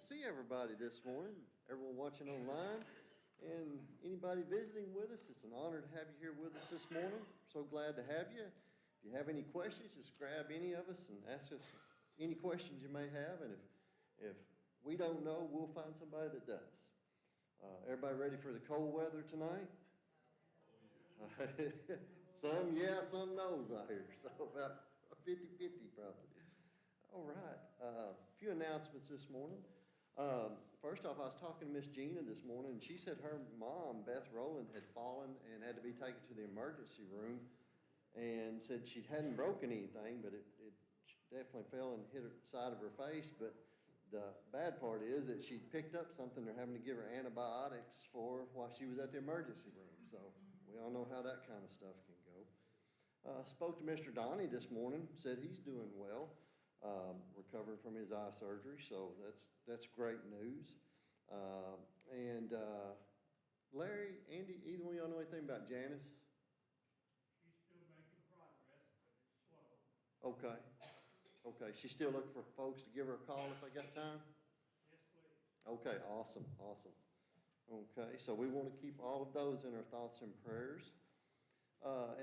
see everybody this morning, everyone watching online, and anybody visiting with us. It's an honor to have you here with us this morning. So glad to have you. If you have any questions, just grab any of us and ask us any questions you may have, and if we don't know, we'll find somebody that does. Everybody ready for the cold weather tonight? Some yes, some no's out here, so about 50-50 probably. All right, a few announcements this morning. First off, I was talking to Miss Gina this morning, and she said her mom, Beth Rowland, had fallen and had to be taken to the emergency room, and said she hadn't broken anything, but it definitely fell and hit the side of her face. But the bad part is that she picked up something they're having to give her antibiotics for while she was at the emergency room. So we all know how that kind of stuff can go. Spoke to Mr. Donnie this morning, said he's doing well. Recovering from his eye surgery, so that's great news. And Larry, Andy, either one of y'all know anything about Janice? She's still making progress, but it's slow. Okay. She's still looking for folks to give her a call if they got time? Yes, please. Okay, awesome. Okay, so we want to keep all of those in our thoughts and prayers.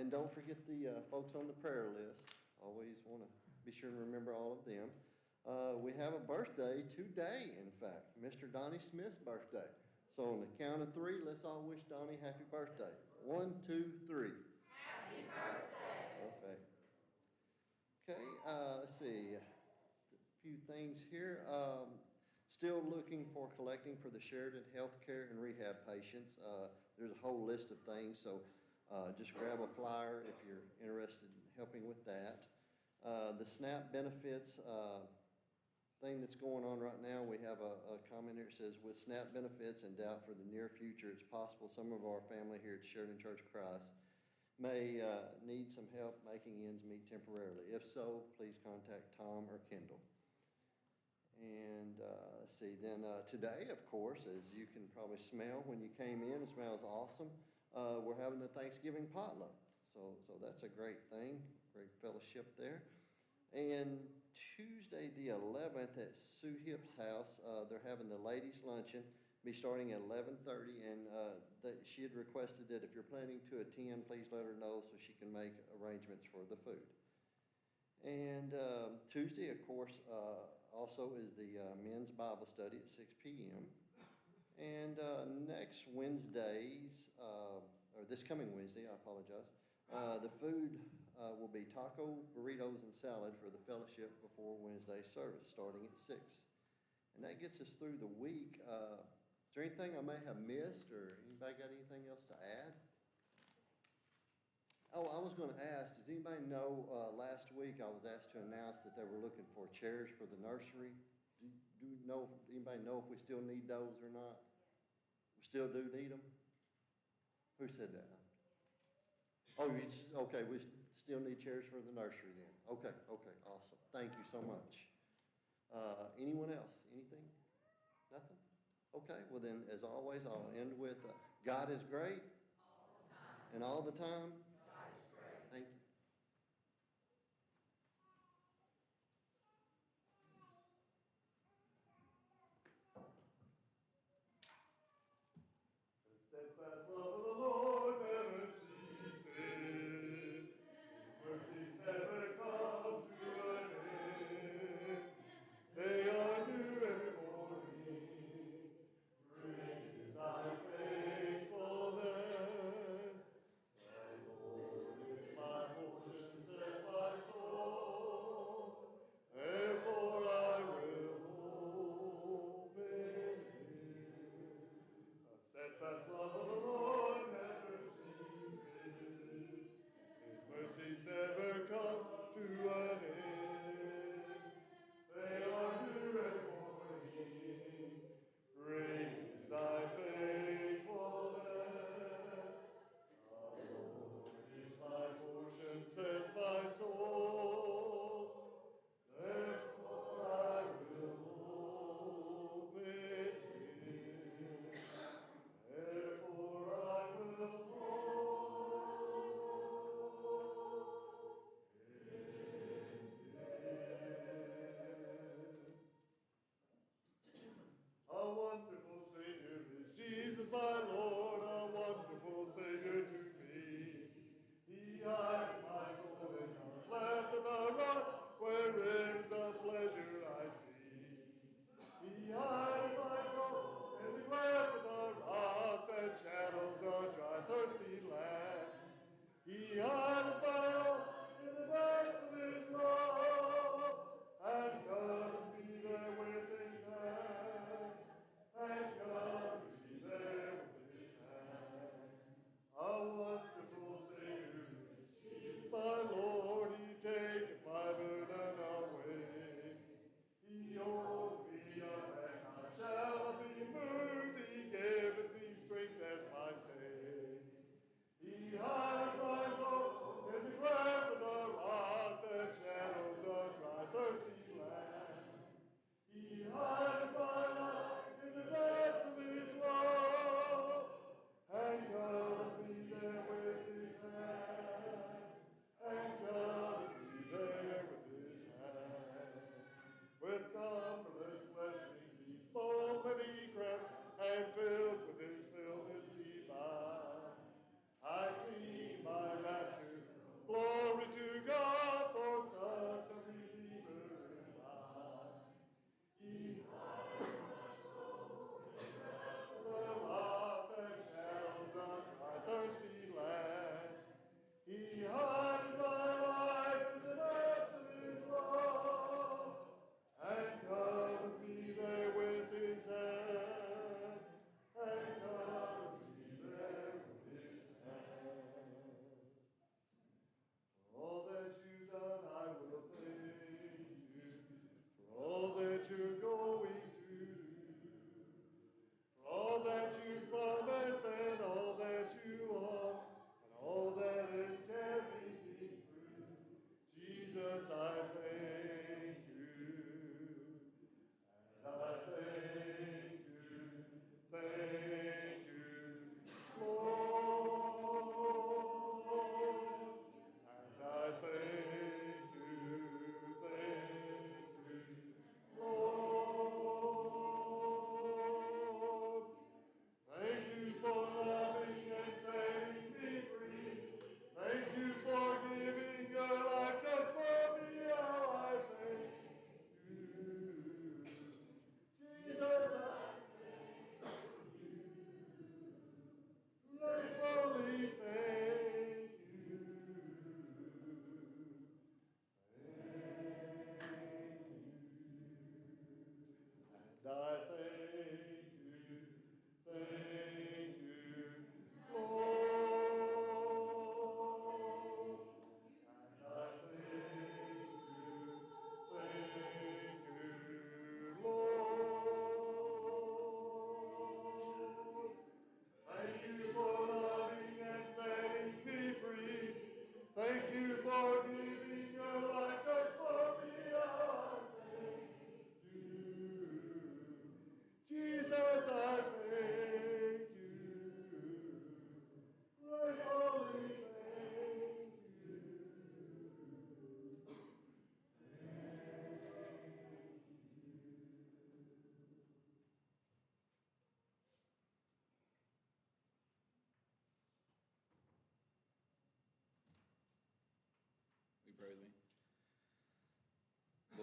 And don't forget the folks on the prayer list. Always want to be sure to remember all of them. We have a birthday today, in fact, Mr. Donnie Smith's birthday. So on the count of three, let's all wish Donnie happy birthday. 1, 2, 3. Happy birthday. Perfect. Okay, let's see. A few things here. Still looking for collecting for the Sheridan healthcare and rehab patients. There's a whole list of things, so just grab a flyer if you're interested in helping with that. The SNAP benefits thing that's going on right now, we have a comment here that says, with SNAP benefits in doubt for the near future, it's possible some of our family here at Sheridan Church of Christ may need some help making ends meet temporarily. If so, please contact Tom or Kendall. And let's see, then today, of course, as you can probably smell when you came in, it smells awesome. We're having the Thanksgiving potluck, so that's a great thing, great fellowship there. And Tuesday the 11th at Sue Hip's house, they're having the ladies' luncheon, be starting at 11:30, and she had requested that if you're planning to attend, please let her know so she can make arrangements for the food. And Tuesday, of course, also is the men's Bible study at 6 p.m. And next Wednesdays, or this coming Wednesday, I apologize, the food will be taco, burritos, and salad for the fellowship before Wednesday service, starting at 6. And that gets us through the week. Is there anything I may have missed, or anybody got anything else to add? Oh, I was going to ask, does anybody know, last week I was asked to announce that they were looking for chairs for the nursery. Anybody know if we still need those or not? Yes. We still do need them? Who said that? Oh, okay, we still need chairs for the nursery then. Okay, awesome. Thank you so much. Anyone else? Anything? Nothing? Okay, well then, as always, I'll end with, God is great. All the time. And all the time. God is great. Thank you. The steadfast love of the Lord never ceases. His mercies never come to an end. They are new every morning. Great is thy faithfulness. Thy Lord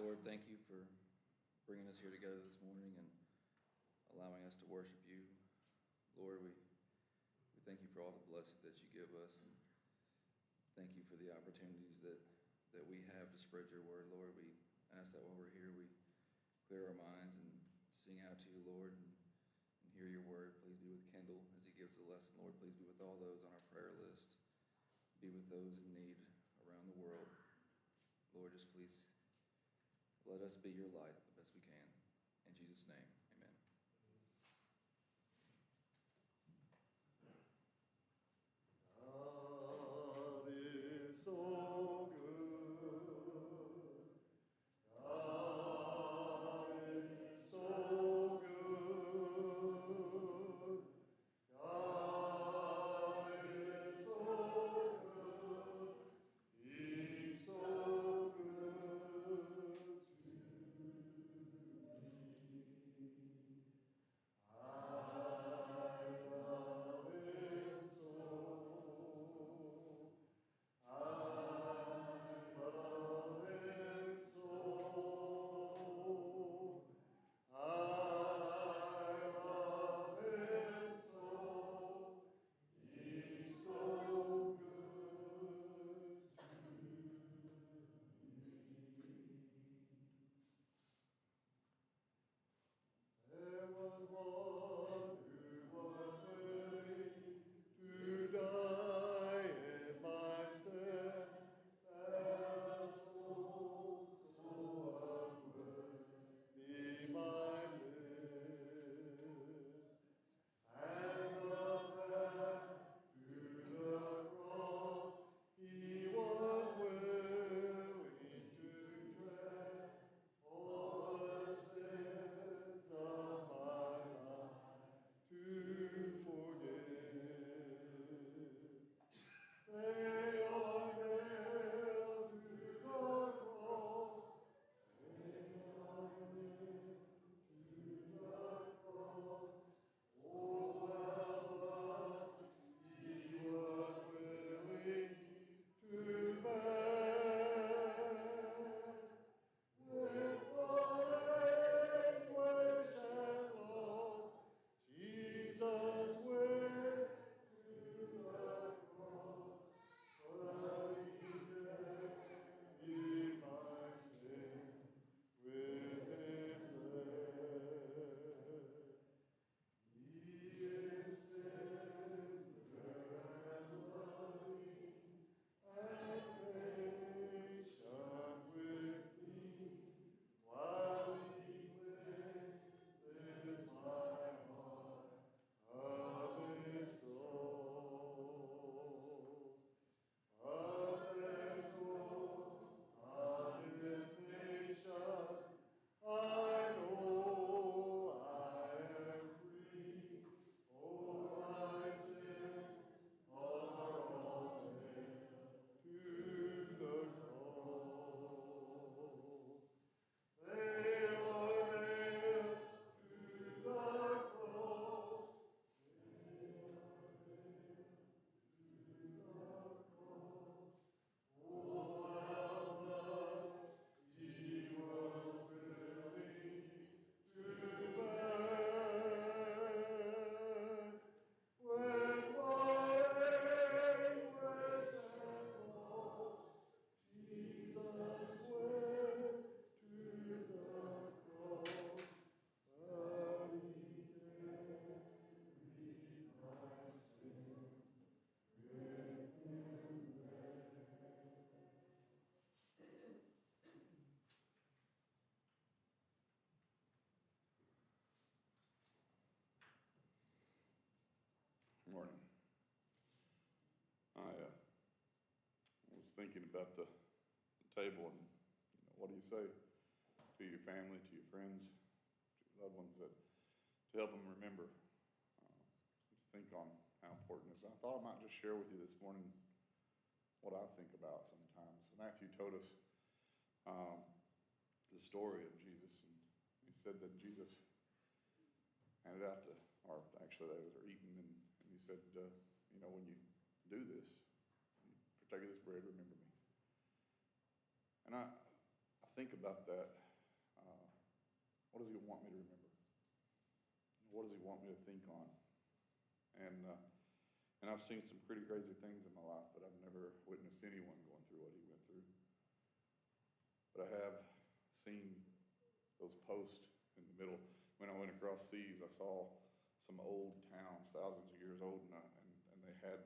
Lord, thank you for bringing us here together this morning and allowing us to worship you. Lord, we thank you for all the blessings that you give us, and thank you for the opportunities that we have to spread your word. Lord, we ask that while we're here, we clear our minds and sing out to you, Lord, and hear your word. Please be with Kendall as he gives the lesson. Lord, please be with all those on our prayer list. Be with those in need around the world. Lord, just please let us be your light the best we can. In Jesus' name, amen. God is so good. God is so good. God is so good. He's so good to me. There was one who was willing to die in my stead, that soul so unworthy might live. And of that to the cross he was willing to tread all the sins of my life to forgive. They are nailed to the cross. They are nailed to the cross. Oh, how much he was willing to bear. With what anguish and loss Jesus went to the cross, but he carried my sin with him there. He is tender and loving and patient with me, while he cleanses my heart of its dross. But there's no condemnation. I know I am free. Oh, my sins are all nailed to the cross. They are nailed to the cross. They are nailed to the cross. Oh, how much he was willing to bear. With what anguish and loss Jesus went to the cross, but he carried my sin with him there. Morning. I was thinking about the table and what do you say to your family, to your friends, to your loved ones that to help them remember, to think on how important it is. I thought I might just share with you this morning what I think about sometimes. Matthew told us the story of Jesus, and he said that Jesus handed out to, or actually they were eating, and he said, when you do this, you partake of this bread, remember me. And I think about that, what does he want me to remember? What does he want me to think on? And I've seen some pretty crazy things in my life, but I've never witnessed anyone going through what he went through. But I have seen those posts in the middle. When I went across seas, I saw some old towns, thousands of years old, and they had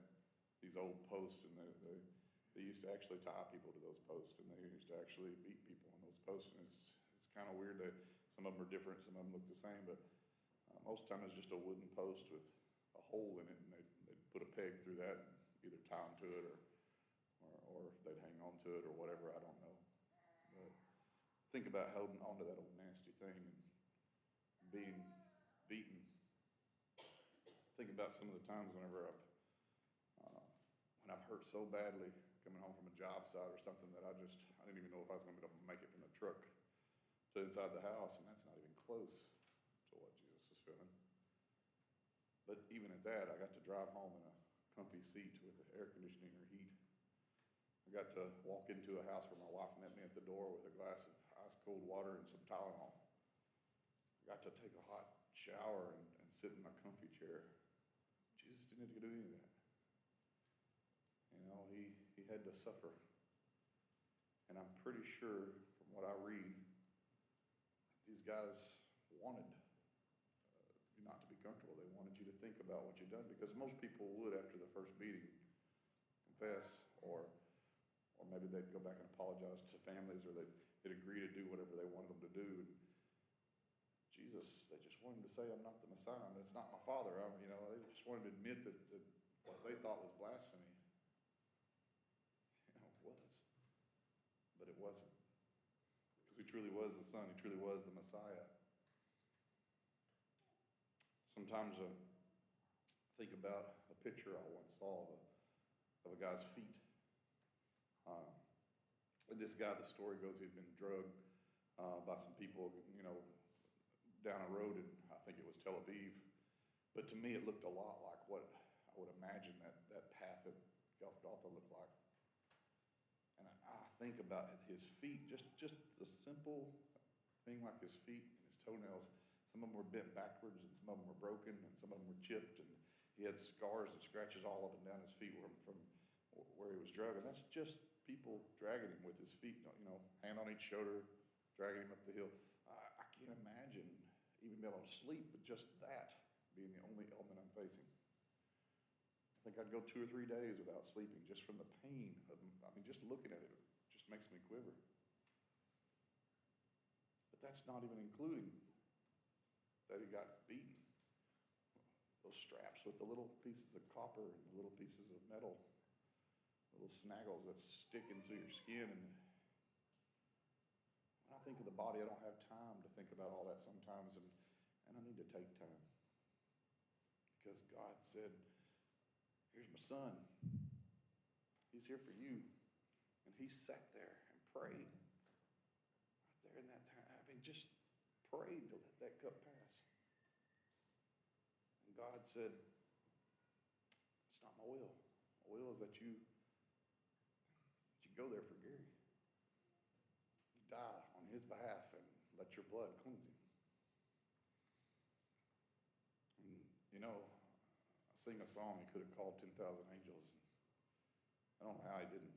these old posts, and they used to actually tie people to those posts, and they used to actually beat people on those posts. And it's kind of weird that some of them are different, some of them look the same, but most of the time it's just a wooden post with a hole in it, and they'd put a peg through that and either tie them to it or they'd hang on to it or whatever, I don't know. But think about holding on to that old nasty thing and being beaten. Think about some of the times whenever when I've hurt so badly coming home from a job site or something that I didn't even know if I was going to be able to make it from the truck to inside the house, and that's not even close to what Jesus was feeling. But even at that, I got to drive home in a comfy seat with the air conditioning or heat. I got to walk into a house where my wife met me at the door with a glass of ice cold water and some Tylenol. I got to take a hot shower and sit in my comfy chair. Jesus didn't have to do any of that. You know, he had to suffer. And I'm pretty sure from what I read, that these guys wanted you not to be comfortable. They wanted you to think about what you've done, because most people would, after the first beating, confess, or maybe they'd go back and apologize to families, or they'd agree to do whatever they wanted them to do. And Jesus, they just wanted to say, I'm not the Messiah. It's not my Father. They just wanted to admit that what they thought was blasphemy, was. But it wasn't. Because he truly was the Son. He truly was the Messiah. Sometimes I think about a picture I once saw of a guy's feet. This guy, the story goes, he'd been drugged by some people, down a road in, I think it was Tel Aviv. But to me, it looked a lot like what I would imagine that path at Golgotha looked like. And I think about his feet, just a simple thing like his feet and his toenails. Some of them were bent backwards, and some of them were broken, and some of them were chipped, and he had scars and scratches all up and down his feet from where he was drugged. And that's just people dragging him with his feet, hand on each shoulder, dragging him up the hill. I can't imagine even being able to sleep with just that being the only element I'm facing. I think I'd go 2 or 3 days without sleeping just from the pain of, just looking at it just makes me quiver. But that's not even including that he got beaten. Those straps with the little pieces of copper and the little pieces of metal, little snaggles that stick into your skin. And when I think of the body, I don't have time to think about all that sometimes, and I need to take time. Because God said, here's my son. He's here for you. And he sat there and prayed right there in that time. Just prayed to let that cup pass. And God said, it's not my will. My will is that you go there for Gary. You die on his behalf and let your blood cleanse him. And, I sing a song, he could have called 10,000 angels. I don't know how he didn't.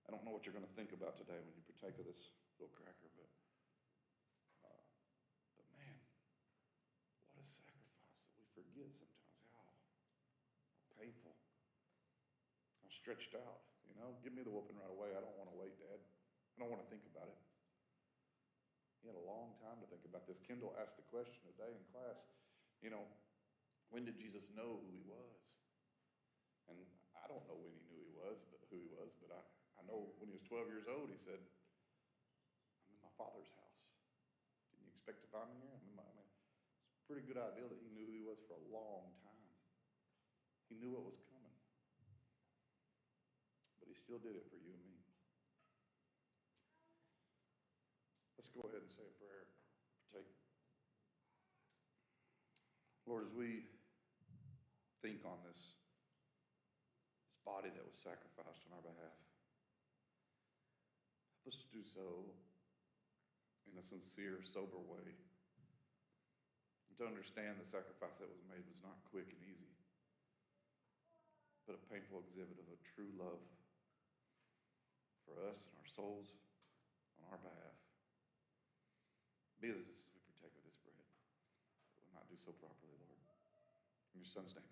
I don't know what you're going to think about today when you partake of this little cracker, but man, what a sacrifice that we forget sometimes how painful, how stretched out. Give me the whooping right away. I don't want to wait, Dad. I don't want to think about it. He had a long time to think about this. Kendall asked the question today in class, when did Jesus know who he was? And I don't know when he knew who he was, but I know when he was 12 years old, he said, I'm in my Father's house. Didn't you expect to find me here? It's a pretty good idea that he knew who he was for a long time. He knew what was coming. But he still did it for you and me. Let's go ahead and say a prayer. Lord, as we think on this body that was sacrificed on our behalf, Help us to do so in a sincere, sober way. And to understand the sacrifice that was made was not quick and easy, but a painful exhibit of a true love for us and our souls on our behalf. Be with us as we partake of this bread, that we might do so properly, Lord. In your Son's name.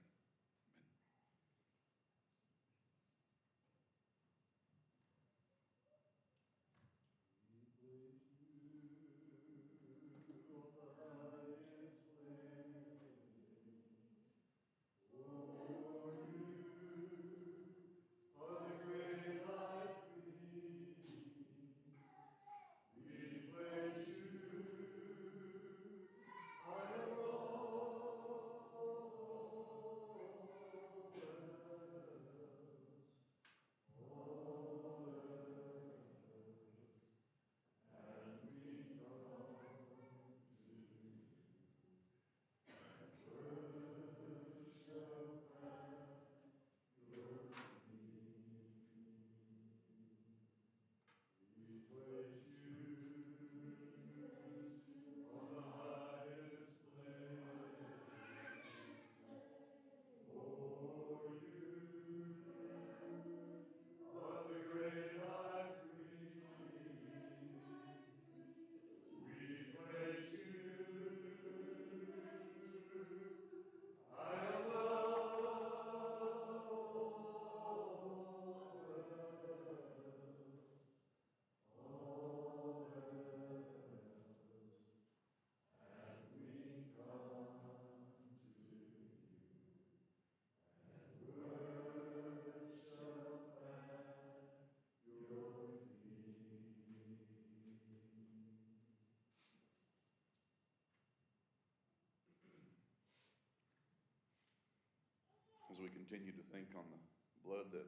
As we continue to think on the blood that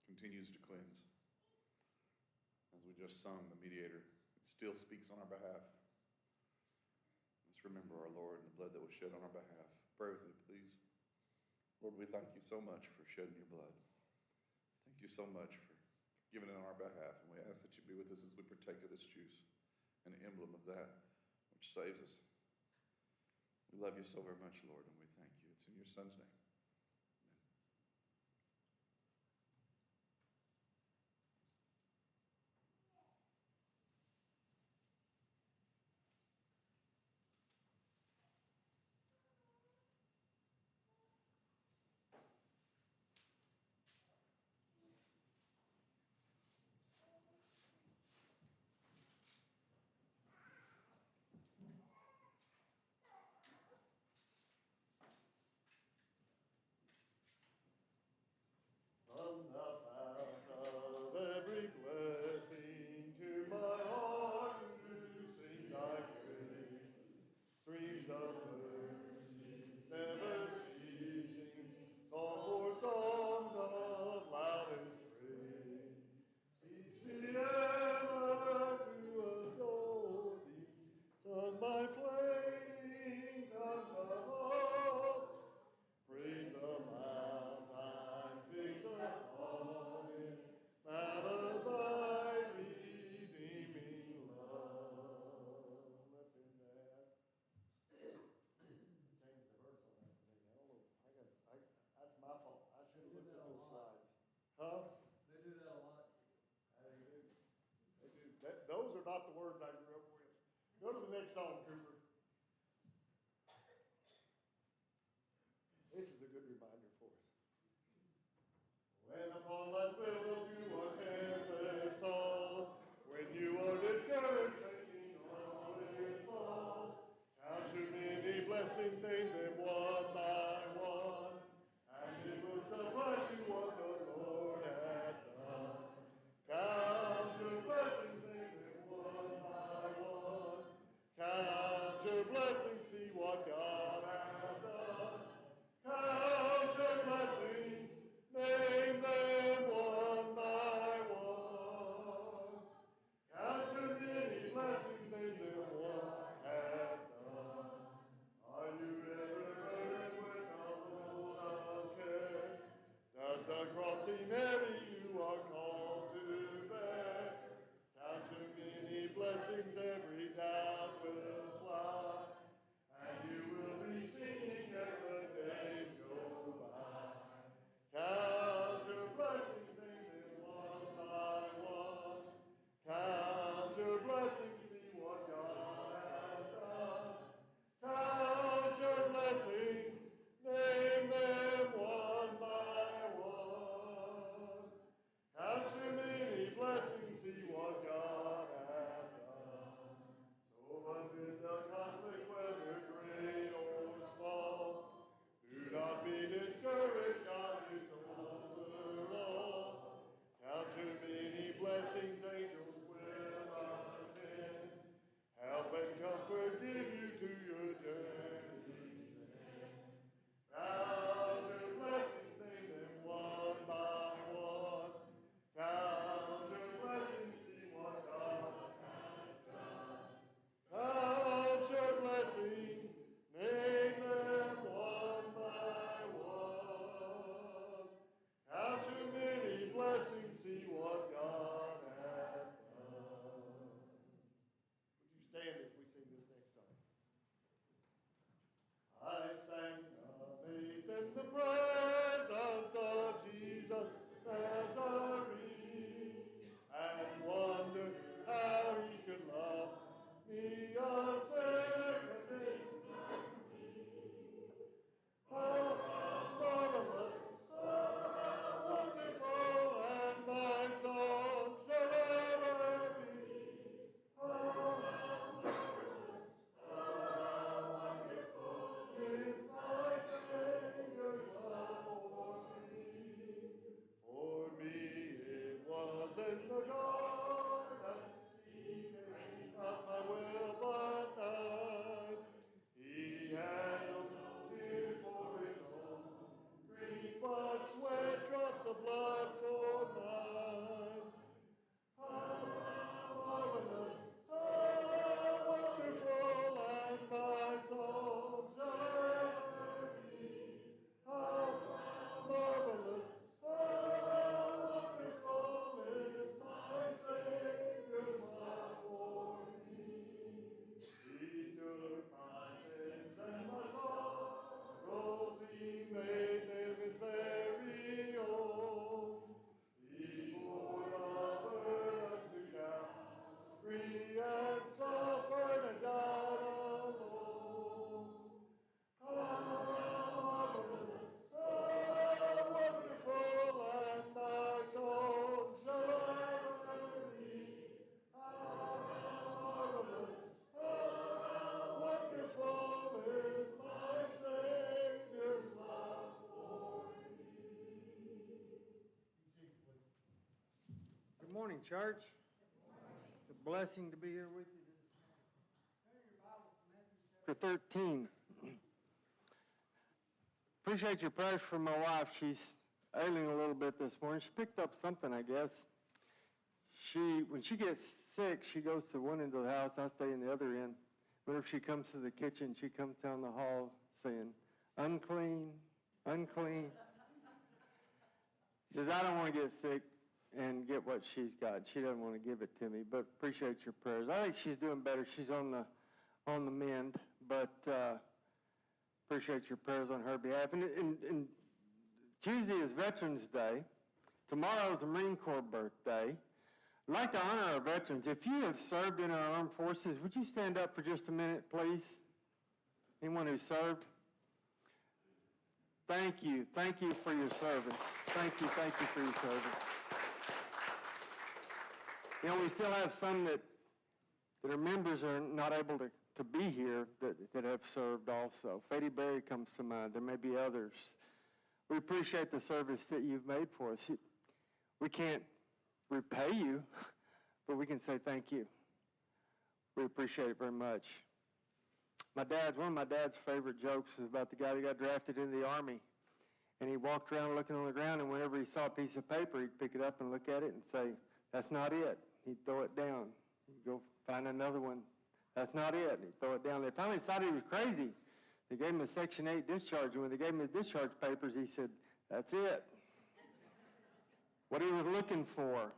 continues to cleanse, as we just sung, the mediator still speaks on our behalf. Let's remember our Lord and the blood that was shed on our behalf. Pray with me, please. Lord, we thank you so much for shedding your blood. Thank you so much for giving it on our behalf, and we ask that you be with us as we partake of this juice, an emblem of that which saves us. We love you so very much, Lord, and we thank you. It's in your Son's name. From the fount of every blessing to my heart to sing thy praise. Streams of mercy never ceasing, call for songs of loudest praise. Teach me ever to adore thee, sung by flaming tongues above. Praise the mountain fixed upon it, that of thy redeeming love. Let's end that. Change the verse on that thing. I don't know. That's my fault. I should have looked at those slides. Huh? They do that a lot. They do. They do. Those are not the words I grew up with. Go to the next song, Cooper. This is a good reminder for us. When upon life's billows you are tempest tossed, when you are discouraged, thinking all is lost, count your many blessings, name them one by one, and it will surprise you what the Lord hath done. Count your blessings, name them one by one, count morning, church. It's a blessing to be here with you this morning. Turn your Bible to Matthew chapter 13. Appreciate your prayers for my wife. She's ailing a little bit this morning. She picked up something, I guess. When she gets sick, she goes to one end of the house. I stay in the other end. Whenever she comes to the kitchen, she comes down the hall saying, "Unclean, unclean." Says, "I don't want to get sick and get what she's got. She doesn't want to give it to me, but appreciate your prayers." I think she's doing better. She's on the mend, but appreciate your prayers on her behalf. And Tuesday is Veterans Day. Tomorrow is the Marine Corps birthday. I'd like to honor our veterans. If you have served in our armed forces, would you stand up for just a minute, please? Anyone who served? Thank you. Thank you for your service. Thank you for your service. You know, we still have some that our members are not able to be here that have served also. Fady Berry comes to mind. There may be others. We appreciate the service that you've made for us. We can't repay you, but we can say thank you. We appreciate it very much. One of my dad's favorite jokes was about the guy that got drafted into the Army. And he walked around looking on the ground, and whenever he saw a piece of paper, he'd pick it up and look at it and say, "That's not it." He'd throw it down. He'd go find another one. "That's not it." He'd throw it down. They finally decided he was crazy. They gave him a Section 8 discharge, and when they gave him his discharge papers, he said, "That's it." What he was looking for.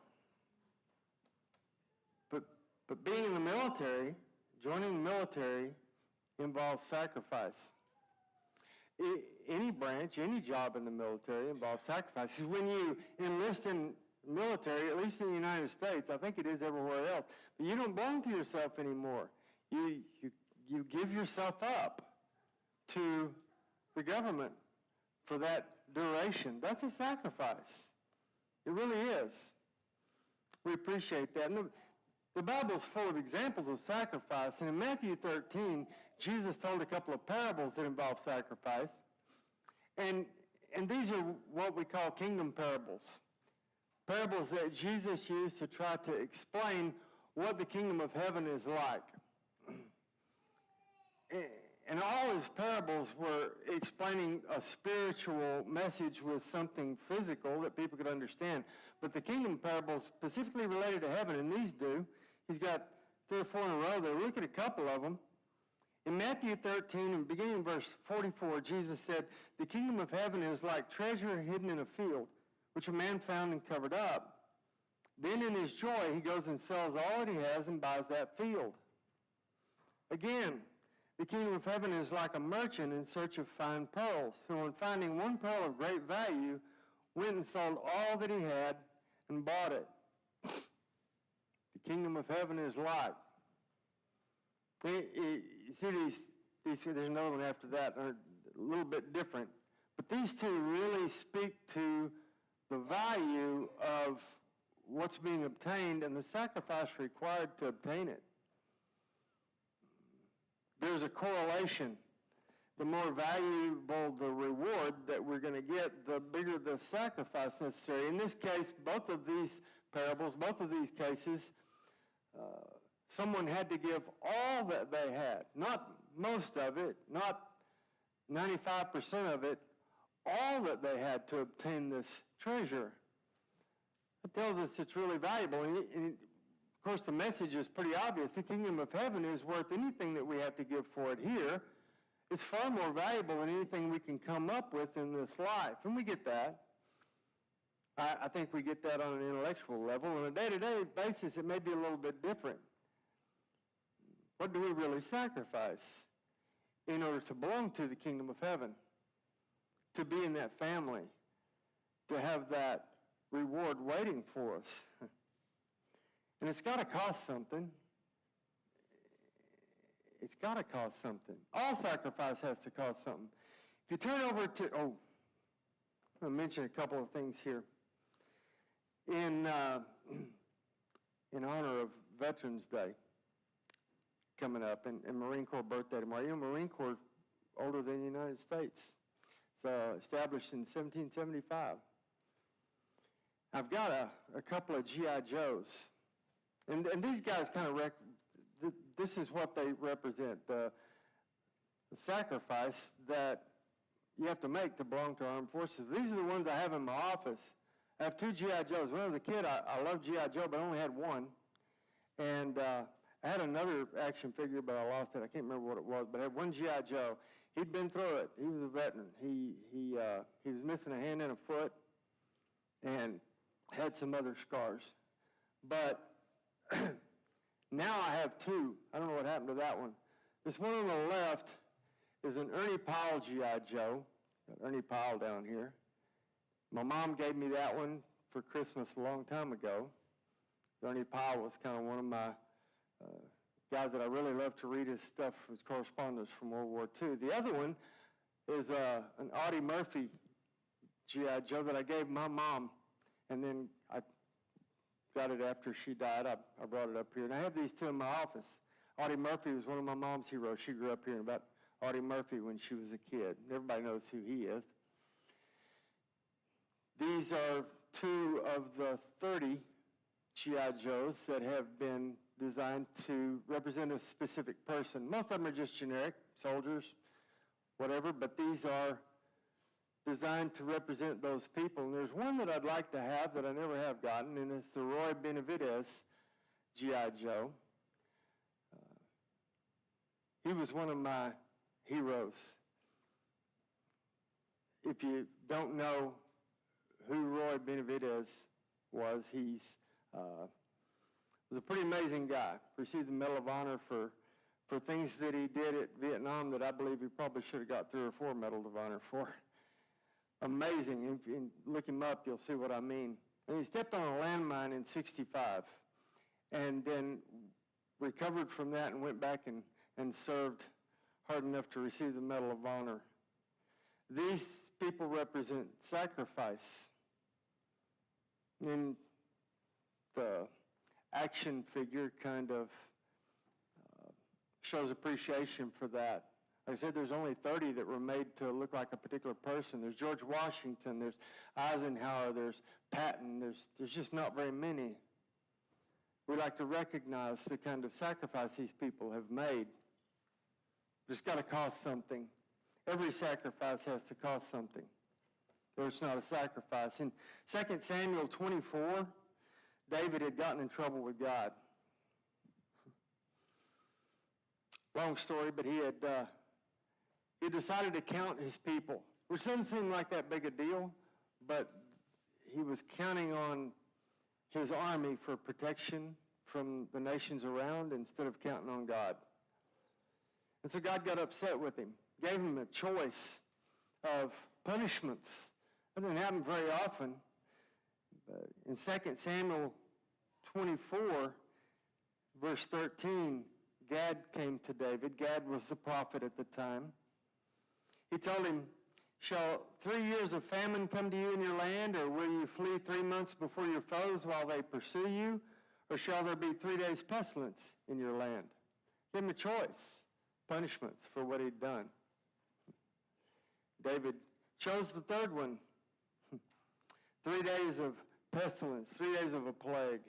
But being in the military, joining the military, involves sacrifice. Any branch, any job in the military involves sacrifice. When you enlist in the military, at least in the United States, I think it is everywhere else, but you don't belong to yourself anymore. You give yourself up to the government for that duration. That's a sacrifice. It really is. We appreciate that. And the Bible's full of examples of sacrifice, and in Matthew 13, Jesus told a couple of parables that involve sacrifice, and these are what we call kingdom parables. Parables that Jesus used to try to explain what the kingdom of heaven is like. And all his parables were explaining a spiritual message with something physical that people could understand. But the kingdom parables specifically related to heaven, and these do. He's got 3 or 4 in a row there. Look at a couple of them. In Matthew 13, and beginning in verse 44, Jesus said, "The kingdom of heaven is like treasure hidden in a field, which a man found and covered up. Then in his joy, he goes and sells all that he has and buys that field." Again, the kingdom of heaven is like a merchant in search of fine pearls, who on finding one pearl of great value, went and sold all that he had and bought it. The kingdom of heaven is like. You see these, there's another one after that, are a little bit different. But these two really speak to the value of what's being obtained and the sacrifice required to obtain it. There's a correlation. The more valuable the reward that we're going to get, the bigger the sacrifice necessary. In this case, both of these parables, both of these cases, someone had to give all that they had. Not most of it, not 95% of it, all that they had to obtain this treasure. It tells us it's really valuable. And of course, the message is pretty obvious. The kingdom of heaven is worth anything that we have to give for it here. It's far more valuable than anything we can come up with in this life. And we get that. I think we get that on an intellectual level. On a day-to-day basis, it may be a little bit different. What do we really sacrifice in order to belong to the kingdom of heaven? To be in that family, to have that reward waiting for us. And it's got to cost something. It's got to cost something. All sacrifice has to cost something. If you turn over to, I'm going to mention a couple of things here. In honor of Veterans Day coming up, and Marine Corps birthday tomorrow. You know, Marine Corps older than the United States. It's established in 1775. I've got a couple of G.I. Joes. And these guys kind of, this is what they represent, the sacrifice that you have to make to belong to armed forces. These are the ones I have in my office. I have 2 G.I. Joes. When I was a kid, I loved G.I. Joe, but I only had one. And I had another action figure, but I lost it. I can't remember what it was, but I had one G.I. Joe. He'd been through it. He was a veteran. He was missing a hand and a foot and had some other scars. But now I have 2. I don't know what happened to that one. This one on the left is an Ernie Powell G.I. Joe. Got Ernie Powell down here. My mom gave me that one for Christmas a long time ago. Ernie Powell was kind of one of my guys that I really loved to read his stuff, his correspondence from World War II. The other one is an Audie Murphy G.I. Joe that I gave my mom, and then I got it after she died. I brought it up here, and I have these 2 in my office. Audie Murphy was one of my mom's heroes. She grew up here, and about Audie Murphy when she was a kid. Everybody knows who he is. These are 2 of the 30 G.I. Joes that have been designed to represent a specific person. Most of them are just generic, soldiers, whatever, but these are designed to represent those people. And there's one that I'd like to have that I never have gotten, and it's the Roy Benavidez G.I. Joe. He was one of my heroes. If you don't know who Roy Benavidez was, he was a pretty amazing guy. Received the Medal of Honor for things that he did at Vietnam that I believe he probably should have got 3 or 4 Medals of Honor for. Amazing. If you look him up, you'll see what I mean. And he stepped on a landmine in '65 and then recovered from that and went back and served hard enough to receive the Medal of Honor. These people represent sacrifice. And the action figure kind of shows appreciation for that. Like I said, there's only 30 that were made to look like a particular person. There's George Washington, there's Eisenhower, there's Patton, there's just not very many. We like to recognize the kind of sacrifice these people have made. It's got to cost something. Every sacrifice has to cost something, or it's not a sacrifice. In 2 Samuel 24, David had gotten in trouble with God. Long story, but he decided to count his people, which doesn't seem like that big a deal, but he was counting on his army for protection from the nations around instead of counting on God. And so God got upset with him, gave him a choice of punishments. That didn't happen very often. But in 2 Samuel 24, verse 13, Gad came to David. Gad was the prophet at the time. He told him, "Shall 3 years of famine come to you in your land, or will you flee 3 months before your foes while they pursue you? Or shall there be 3 days pestilence in your land?" Give him a choice, punishments for what he'd done. David chose the third one. 3 days of pestilence, 3 days of a plague.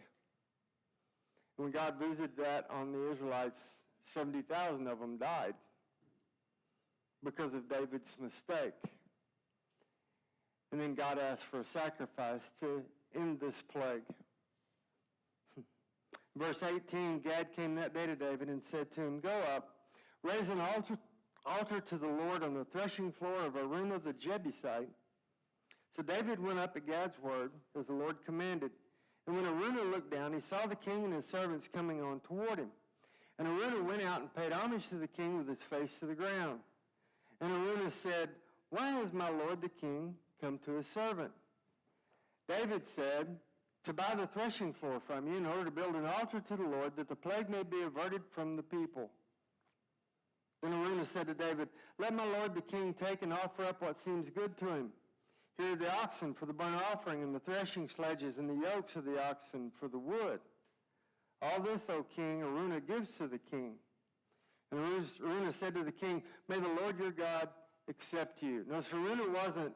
When God visited that on the Israelites, 70,000 of them died because of David's mistake. And then God asked for a sacrifice to end this plague. Verse 18, Gad came that day to David and said to him, "Go up, raise an altar to the Lord on the threshing floor of Araunah the Jebusite." So David went up at Gad's word, as the Lord commanded. And when Araunah looked down, he saw the king and his servants coming on toward him. And Araunah went out and paid homage to the king with his face to the ground. And Araunah said, "Why has my lord the king come to his servant?" David said, "To buy the threshing floor from you in order to build an altar to the Lord, that the plague may be averted from the people." Then Araunah said to David, "Let my lord the king take and offer up what seems good to him. Here are the oxen for the burnt offering, and the threshing sledges, and the yokes of the oxen for the wood. All this, O king, Araunah gives to the king." And Araunah said to the king, "May the Lord your God accept you." Now, Araunah wasn't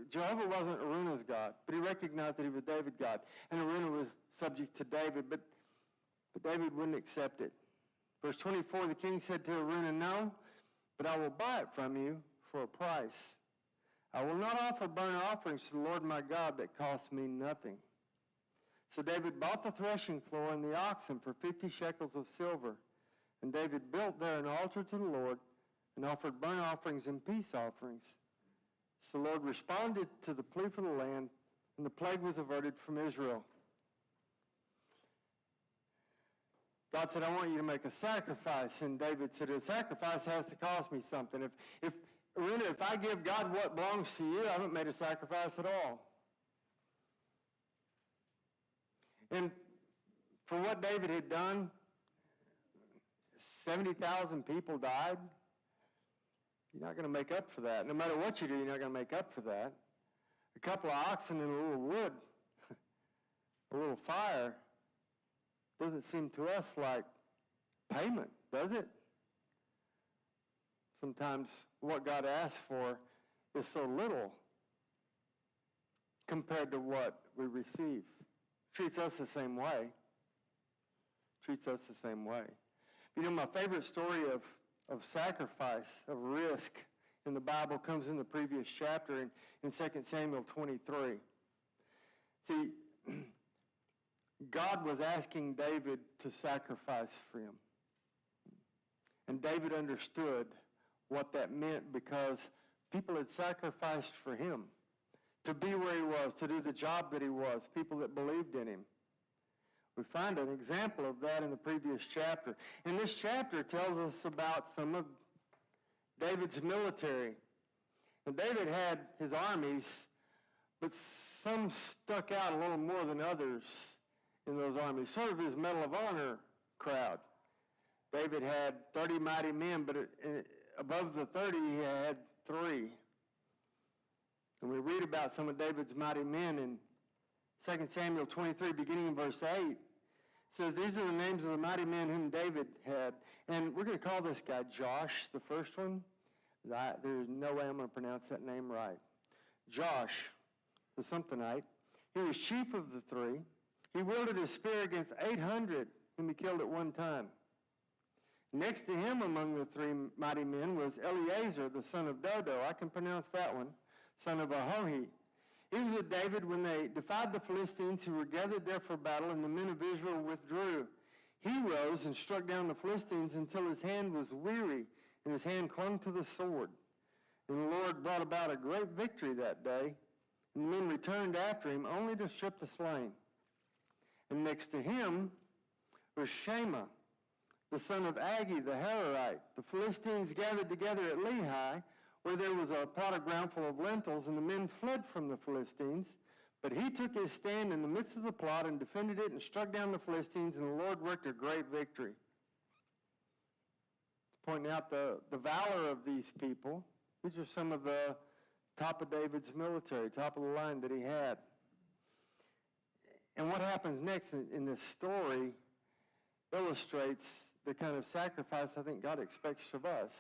Jehovah wasn't Aruna's God, but he recognized that he was David's God. And Aruna was subject to David, but David wouldn't accept it. Verse 24, the king said to Aruna, "No, but I will buy it from you for a price. I will not offer burnt offerings to the Lord my God that cost me nothing." So David bought the threshing floor and the oxen for 50 shekels of silver. And David built there an altar to the Lord and offered burnt offerings and peace offerings. So the Lord responded to the plea for the land, and the plague was averted from Israel. God said, "I want you to make a sacrifice." And David said, "A sacrifice has to cost me something. If I give God what belongs to you, I haven't made a sacrifice at all." And for what David had done, 70,000 people died. You're not going to make up for that. No matter what you do, you're not going to make up for that. A couple of oxen and a little wood, a little fire, doesn't seem to us like payment, does it? Sometimes what God asks for is so little compared to what we receive. Treats us the same way. Treats us the same way. You know, my favorite story of sacrifice, of risk in the Bible comes in the previous chapter in 2 Samuel 23. See, God was asking David to sacrifice for him. And David understood what that meant because people had sacrificed for him to be where he was, to do the job that he was, people that believed in him. We find an example of that in the previous chapter. And this chapter tells us about some of David's military. And David had his armies, but some stuck out a little more than others in those armies, sort of his Medal of Honor crowd. David had 30 mighty men, but above the 30, he had 3. And we read about some of David's mighty men in 2 Samuel 23, beginning in verse 8. It says, "These are the names of the mighty men whom David had." And we're going to call this guy Josh, the first one. There's no way I'm going to pronounce that name right. Josh, the Somptonite. He was chief of the 3. He wielded his spear against 800 whom he killed at one time. Next to him among the 3 mighty men was Eleazar, the son of Dodo. I can pronounce that one. Son of Ahohi. He was with David when they defied the Philistines who were gathered there for battle, and the men of Israel withdrew. He rose and struck down the Philistines until his hand was weary, and his hand clung to the sword. And the Lord brought about a great victory that day, and the men returned after him, only to strip the slain. And next to him was Shema, the son of Agi the Hararite. The Philistines gathered together at Lehi, where there was a plot of ground full of lentils, and the men fled from the Philistines. But he took his stand in the midst of the plot and defended it and struck down the Philistines, and the Lord worked a great victory. Pointing out the valor of these people. These are some of the top of David's military, top of the line that he had. And what happens next in this story illustrates the kind of sacrifice I think God expects of us.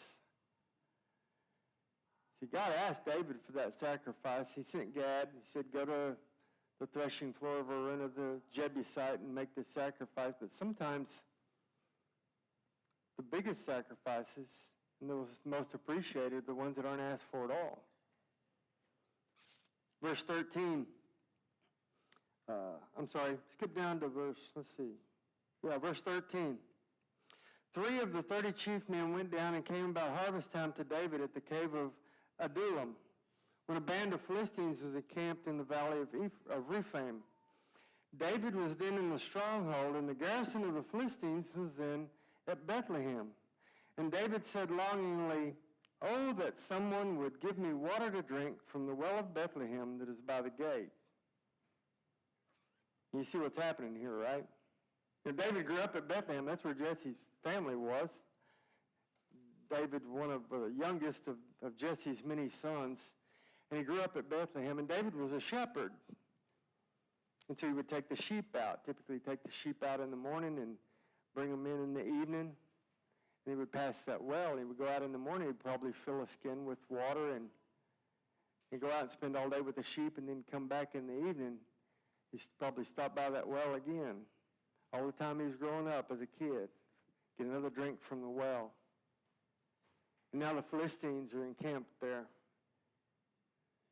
See, God asked David for that sacrifice. He sent Gad. He said, "Go to the threshing floor of Aruna the Jebusite and make this sacrifice." But sometimes the biggest sacrifices and the most appreciated are the ones that aren't asked for at all. Verse 13. Skip down to verse 13. 3 of the 30 chief men went down and came about harvest time to David at the cave of Adullam, when a band of Philistines was encamped in the valley of Rephaim. David was then in the stronghold, and the garrison of the Philistines was then at Bethlehem. And David said longingly, "Oh, that someone would give me water to drink from the well of Bethlehem that is by the gate." You see what's happening here, right? Now, David grew up at Bethlehem. That's where Jesse's family was. David, one of the youngest of Jesse's many sons, and he grew up at Bethlehem, and David was a shepherd. And so he would take the sheep out, typically take the sheep out in the morning and bring them in the evening, and he would pass that well. He would go out in the morning, he'd probably fill a skin with water and He'd go out and spend all day with the sheep and then come back in the evening. He'd probably stop by that well again. All the time he was growing up as a kid, get another drink from the well. And now the Philistines are encamped there.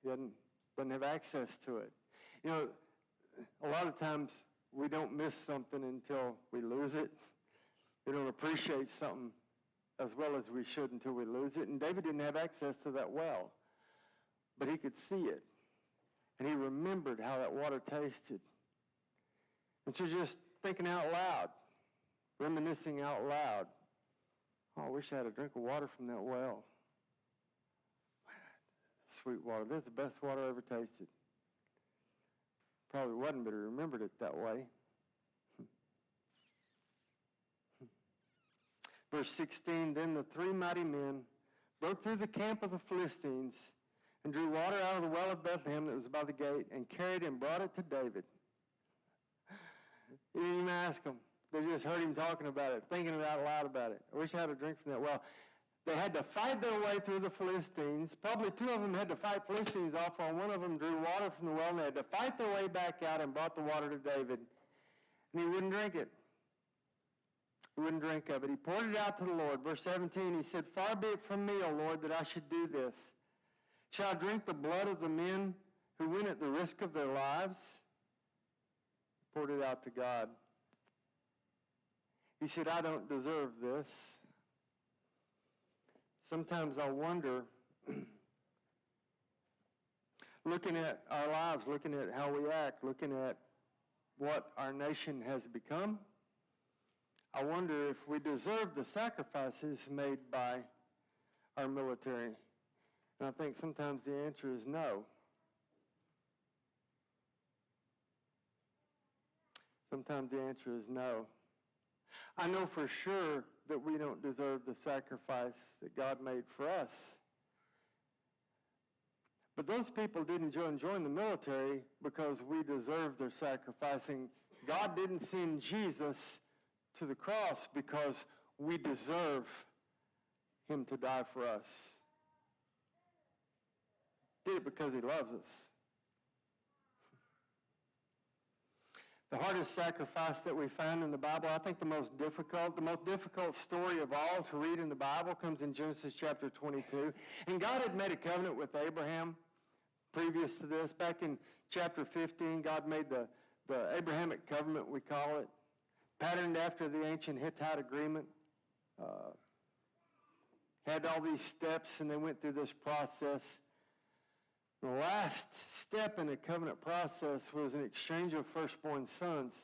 He doesn't have access to it. You know, a lot of times we don't miss something until we lose it. We don't appreciate something as well as we should until we lose it. And David didn't have access to that well, but he could see it. And he remembered how that water tasted. And so just thinking out loud, reminiscing out loud, oh, I wish I had a drink of water from that well. Sweet water. That's the best water I ever tasted. Probably wasn't, but he remembered it that way. Verse 16, then the three mighty men broke through the camp of the Philistines and drew water out of the well of Bethlehem that was by the gate and carried and brought it to David. He didn't even ask them. They just heard him talking about it, thinking out loud about it. I wish I had a drink from that well. They had to fight their way through the Philistines. Probably two of them had to fight Philistines off while one of them drew water from the well, and they had to fight their way back out and brought the water to David. And he wouldn't drink it. He wouldn't drink of it. He poured it out to the Lord. Verse 17, he said, far be it from me, O Lord, that I should do this. Shall I drink the blood of the men who went at the risk of their lives? He poured it out to God. He said, I don't deserve this. Sometimes I wonder, looking at our lives, looking at how we act, looking at what our nation has become, I wonder if we deserve the sacrifices made by our military. And I think sometimes the answer is no. Sometimes the answer is no. I know for sure that we don't deserve the sacrifice that God made for us. But those people didn't join the military because we deserve their sacrifice. And God didn't send Jesus to the cross because we deserve him to die for us. He did it because he loves us. The hardest sacrifice that we find in the Bible, I think the most difficult story of all to read in the Bible comes in Genesis chapter 22. And God had made a covenant with Abraham previous to this. Back in chapter 15, God made the Abrahamic covenant, we call it, patterned after the ancient Hittite agreement. Had all these steps, and they went through this process. The last step in the covenant process was an exchange of firstborn sons.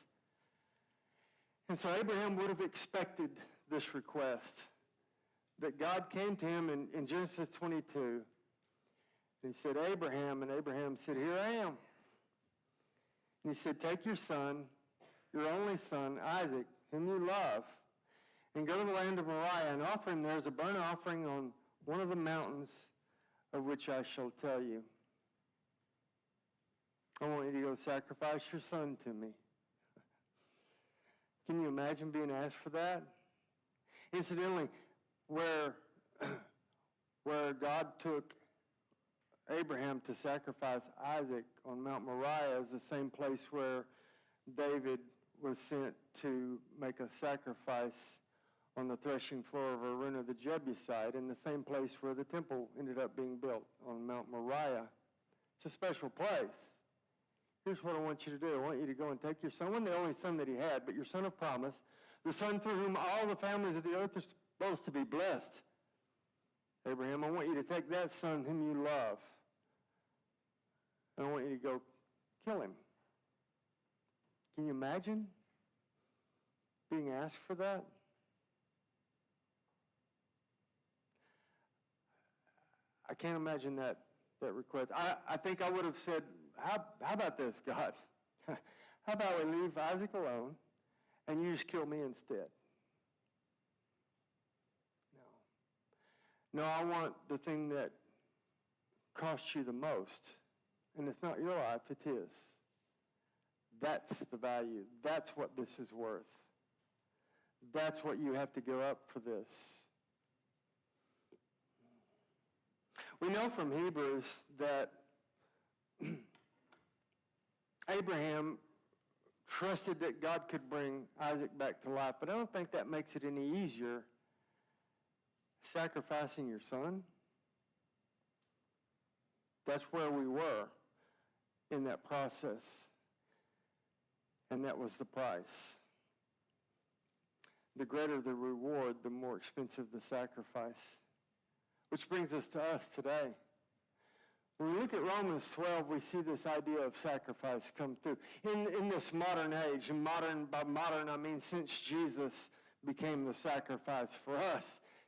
And so Abraham would have expected this request, that God came to him in Genesis 22. And he said, Abraham, and Abraham said, here I am. And he said, take your son, your only son, Isaac, whom you love, and go to the land of Moriah and offer him there as a burnt offering on one of the mountains of which I shall tell you. I want you to go sacrifice your son to me. Can you imagine being asked for that? Incidentally, where God took Abraham to sacrifice Isaac on Mount Moriah is the same place where David was sent to make a sacrifice on the threshing floor of Araunah the Jebusite, in the same place where the temple ended up being built on Mount Moriah. It's a special place. Here's what I want you to do. I want you to go and take your son, one the only son that he had, but your son of promise, the son through whom all the families of the earth are supposed to be blessed. Abraham, I want you to take that son whom you love, and I want you to go kill him. Can you imagine being asked for that? I can't imagine that request. I think I would have said, how about this, God? How about we leave Isaac alone and you just kill me instead? No, I want the thing that costs you the most. And it's not your life, it is. That's the value. That's what this is worth. That's what you have to give up for this. We know from Hebrews that Abraham trusted that God could bring Isaac back to life, but I don't think that makes it any easier sacrificing your son. That's where we were in that process, and that was the price. The greater the reward, the more expensive the sacrifice. Which brings us to us today. When we look at Romans 12, we see this idea of sacrifice come through. In this modern age, and by modern I mean since Jesus became the sacrifice for us,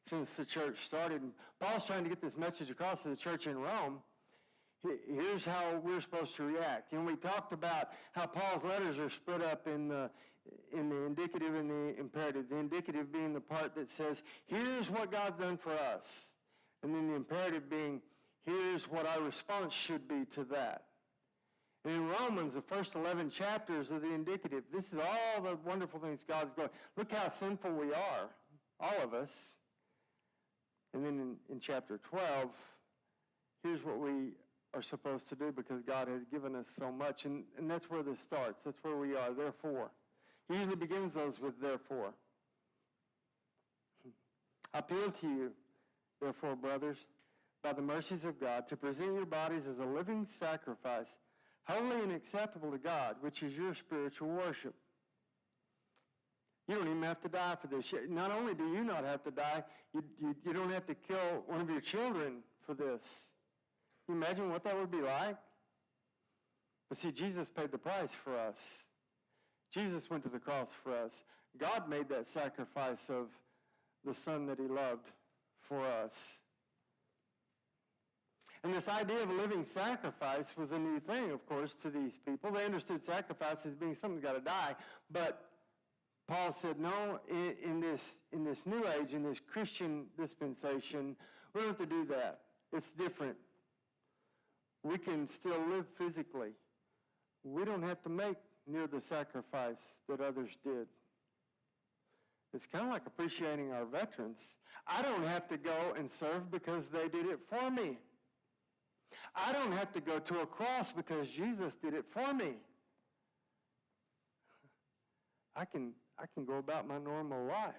since the church started. And Paul's trying to get this message across to the church in Rome. Here's how we're supposed to react. And we talked about how Paul's letters are split up in the indicative and the imperative. The indicative being the part that says, here's what God's done for us. And then the imperative being, here's what our response should be to that. And in Romans, the first 11 chapters are the indicative. This is all the wonderful things God's doing. Look how sinful we are, all of us. And then in chapter 12, here's what we are supposed to do because God has given us so much. And that's where this starts. That's where we are, therefore. He usually begins those with therefore. I appeal to you, therefore, brothers, by the mercies of God, to present your bodies as a living sacrifice, holy and acceptable to God, which is your spiritual worship. You don't even have to die for this. Not only do you not have to die, you don't have to kill one of your children for this. Can you imagine what that would be like? But see, Jesus paid the price for us. Jesus went to the cross for us. God made that sacrifice of the Son that he loved for us. And this idea of a living sacrifice was a new thing, of course, to these people. They understood sacrifice as being something's got to die. But Paul said, no, in this new age, in this Christian dispensation, we don't have to do that. It's different. We can still live physically. We don't have to make near the sacrifice that others did. It's kind of like appreciating our veterans. I don't have to go and serve because they did it for me. I don't have to go to a cross because Jesus did it for me. I can go about my normal life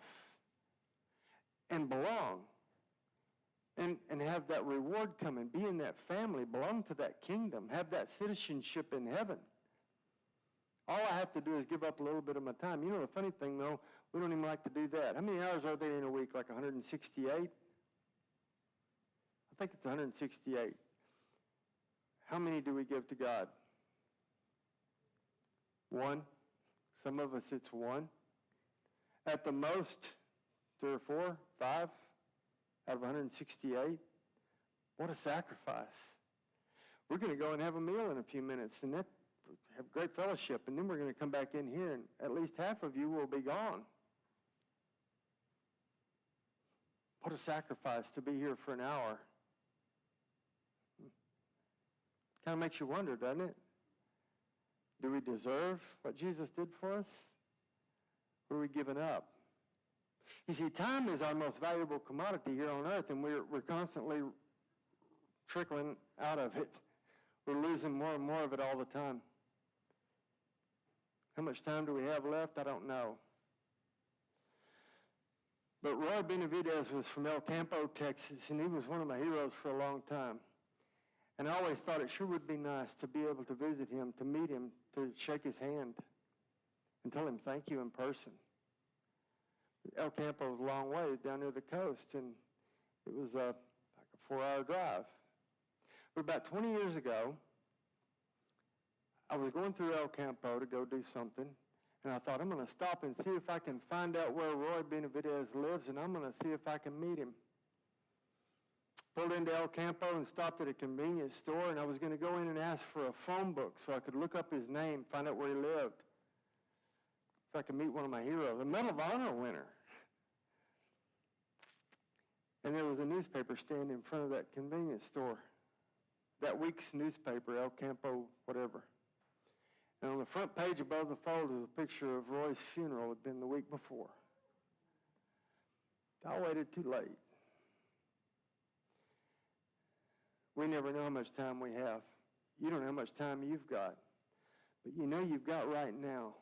and belong and have that reward come and be in that family, belong to that kingdom, have that citizenship in heaven. All I have to do is give up a little bit of my time. You know, the funny thing, though, we don't even like to do that. How many hours are there in a week? Like 168? I think it's 168. How many do we give to God? 1. Some of us, it's 1. At the most, 3 or 4, 5 out of 168. What a sacrifice. We're going to go and have a meal in a few minutes, and that have great fellowship, and then we're going to come back in here, and at least half of you will be gone. What a sacrifice to be here for an hour. Kind of makes you wonder, doesn't it? Do we deserve what Jesus did for us? Or are we giving up? You see, time is our most valuable commodity here on earth, and we're constantly trickling out of it. We're losing more and more of it all the time. How much time do we have left? I don't know. But Roy Benavidez was from El Campo, Texas, and he was one of my heroes for a long time. And I always thought it sure would be nice to be able to visit him, to meet him, to shake his hand, and tell him thank you in person. El Campo was a long way down near the coast, and it was like a 4-hour drive. But about 20 years ago, I was going through El Campo to go do something, and I thought, I'm going to stop and see if I can find out where Roy Benavidez lives, and I'm going to see if I can meet him. Pulled into El Campo and stopped at a convenience store, and I was going to go in and ask for a phone book so I could look up his name, find out where he lived, if I could meet one of my heroes, a Medal of Honor winner. And there was a newspaper stand in front of that convenience store. That week's newspaper, El Campo, whatever. And on the front page above the fold is a picture of Roy's funeral. It had been the week before. I waited too late. We never know how much time we have. You don't know how much time you've got. But you know you've got right now.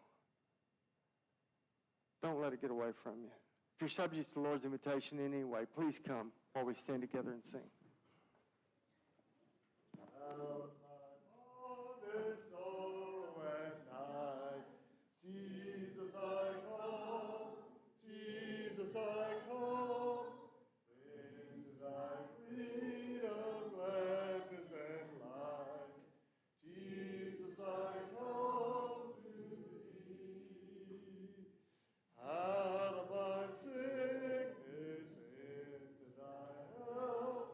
Don't let it get away from you. If you're subject to the Lord's invitation in any way, please come while we stand together and sing. Out of my bondage, sorrow, and night, Jesus, I come. Jesus, I come. In thy freedom, gladness, and light. Jesus, I come to thee. Out of my sickness, into thy help.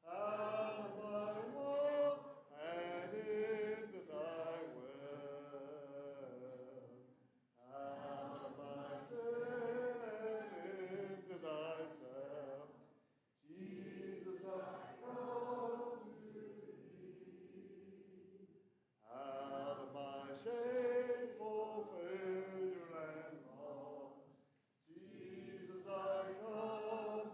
Out of my woe, and into thy well. Out of my sin, and into thyself. Jesus, I come to thee. Out of my shameful failure and loss. Jesus, I come.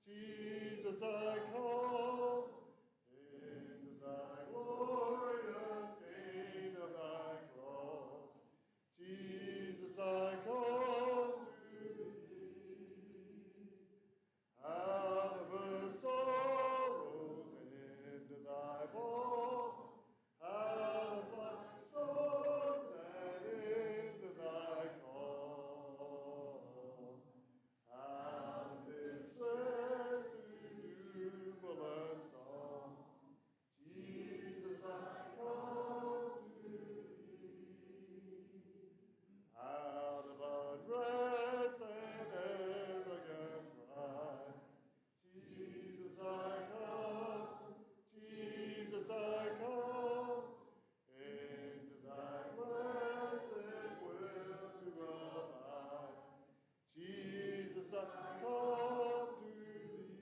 Jesus, I come. Into thy glorious gain of thy cross. Jesus, I come to thee. Out of her sorrows into thy balm. Out of my sorrows and into thy calm. Out of distress to jubilant song. Jesus, I come to thee. Out of unrest and arrogant pride. Jesus, I come. Jesus, I come. Into thy blessed will to abide. Jesus, I come to thee.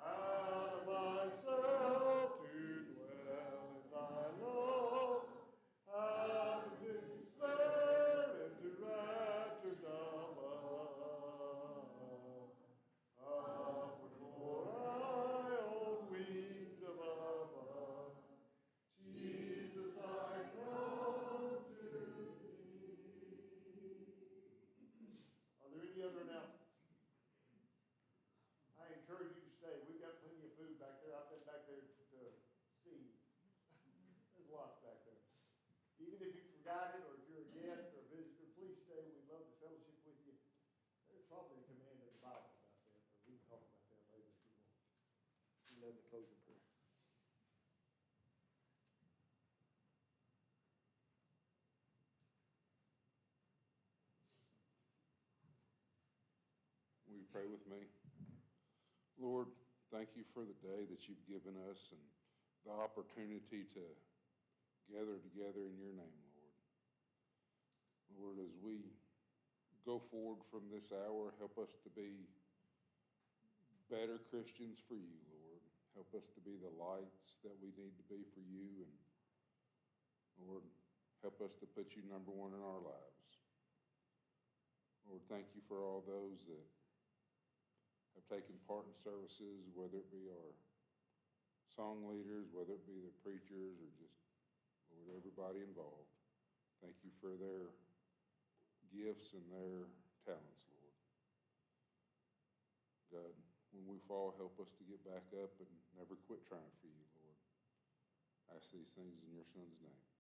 Out of myself to dwell in thy love. Out of despair into raptures of love. Upward for I on wings of above. Jesus, I come to thee. Are there any other announcements? I encourage you to stay. We've got plenty of food back there. I've been back there to see. There's lots back there. Even if you forgot it, or if you're a guest or a visitor, please stay. We'd love to fellowship with you. There's probably a command in the Bible about that, but we can talk about that later if you want. You know the closing prayer. Will you pray with me? Lord, thank you for the day that you've given us and the opportunity to gather together in your name, Lord. Lord, as we go forward from this hour, help us to be better Christians for you, Lord. Help us to be the lights that we need to be for you. And Lord, help us to put you number one in our lives. Lord, thank you for all those that have taken part in services, whether it be our song leaders, whether it be the preachers, or just, Lord, everybody involved. Thank you for their gifts and their talents, Lord. God, when we fall, help us to get back up and never quit trying for you, Lord. I ask these things in your Son's name.